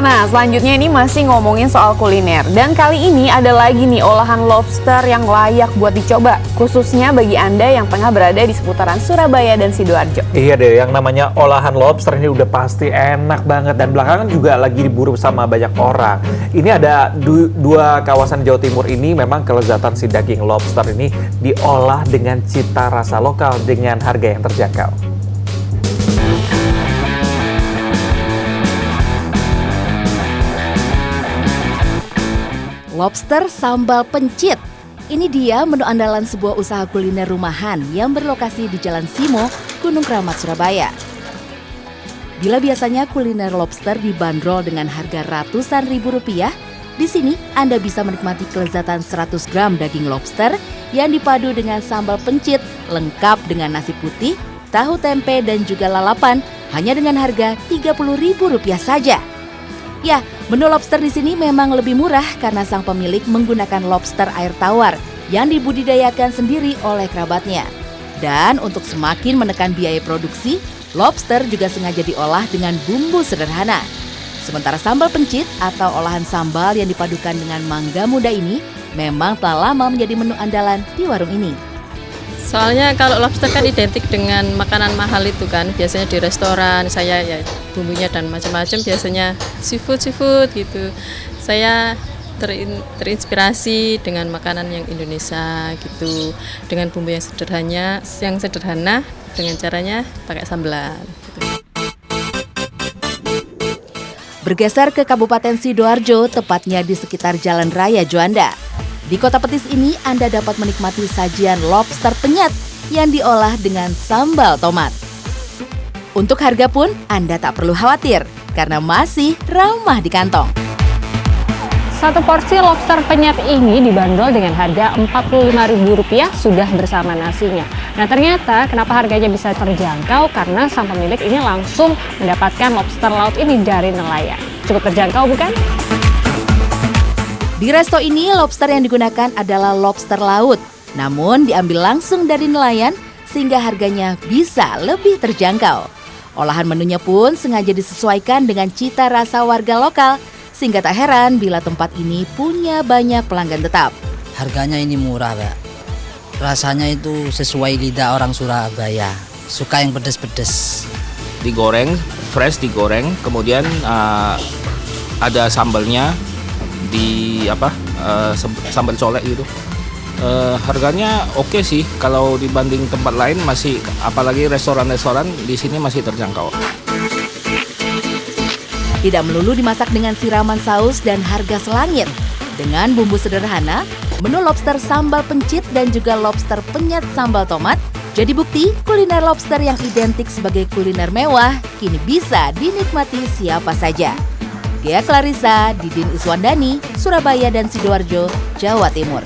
Nah, selanjutnya ini masih ngomongin soal kuliner. Dan kali ini ada lagi nih olahan lobster yang layak buat dicoba. Khususnya bagi Anda yang tengah berada di seputaran Surabaya dan Sidoarjo. Iya deh, yang namanya olahan lobster ini udah pasti enak banget. Dan belakangan juga lagi diburu sama banyak orang. Ini ada dua kawasan Jawa Timur ini memang kelezatan si daging lobster ini diolah dengan cita rasa lokal dengan harga yang terjangkau. Lobster sambal pencit. Ini dia menu andalan sebuah usaha kuliner rumahan yang berlokasi di Jalan Simo, Gunung Keramat, Surabaya. Bila biasanya kuliner lobster dibanderol dengan harga ratusan ribu rupiah, di sini Anda bisa menikmati kelezatan 100 gram daging lobster yang dipadu dengan sambal pencit lengkap dengan nasi putih, tahu tempe dan juga lalapan hanya dengan harga Rp30.000 saja. Ya, menu lobster di sini memang lebih murah karena sang pemilik menggunakan lobster air tawar yang dibudidayakan sendiri oleh kerabatnya. Dan untuk semakin menekan biaya produksi, lobster juga sengaja diolah dengan bumbu sederhana. Sementara sambal pencit atau olahan sambal yang dipadukan dengan mangga muda ini memang telah lama menjadi menu andalan di warung ini. Soalnya kalau lobster kan identik dengan makanan mahal itu kan, biasanya di restoran saya ya bumbunya dan macam-macam, biasanya seafood gitu. Saya terinspirasi dengan makanan yang Indonesia gitu, dengan bumbu yang sederhana dengan caranya pakai sambelan. Gitu. Bergeser ke Kabupaten Sidoarjo, tepatnya di sekitar Jalan Raya Juanda. Di Kota Petis ini Anda dapat menikmati sajian lobster penyet yang diolah dengan sambal tomat. Untuk harga pun Anda tak perlu khawatir karena masih ramah di kantong. Satu porsi lobster penyet ini dibanderol dengan harga Rp45.000 sudah bersama nasinya. Nah ternyata kenapa harganya bisa terjangkau karena sang pemilik ini langsung mendapatkan lobster laut ini dari nelayan. Cukup terjangkau bukan? Di resto ini lobster yang digunakan adalah lobster laut, namun diambil langsung dari nelayan sehingga harganya bisa lebih terjangkau. Olahan menunya pun sengaja disesuaikan dengan cita rasa warga lokal, sehingga tak heran bila tempat ini punya banyak pelanggan tetap. Harganya ini murah, Pak. Rasanya itu sesuai lidah orang Surabaya, suka yang pedes-pedes. Digoreng, fresh digoreng, kemudian ada sambalnya sambal colek gitu. Harganya oke sih, kalau dibanding tempat lain masih, apalagi restoran-restoran di sini masih terjangkau. Tidak melulu dimasak dengan siraman saus dan harga selangit. Dengan bumbu sederhana, menu lobster sambal pencit dan juga lobster penyet sambal tomat jadi bukti kuliner lobster yang identik sebagai kuliner mewah kini bisa dinikmati siapa saja. Ghea Clarissa, Didin Iswandani, Surabaya dan Sidoarjo, Jawa Timur.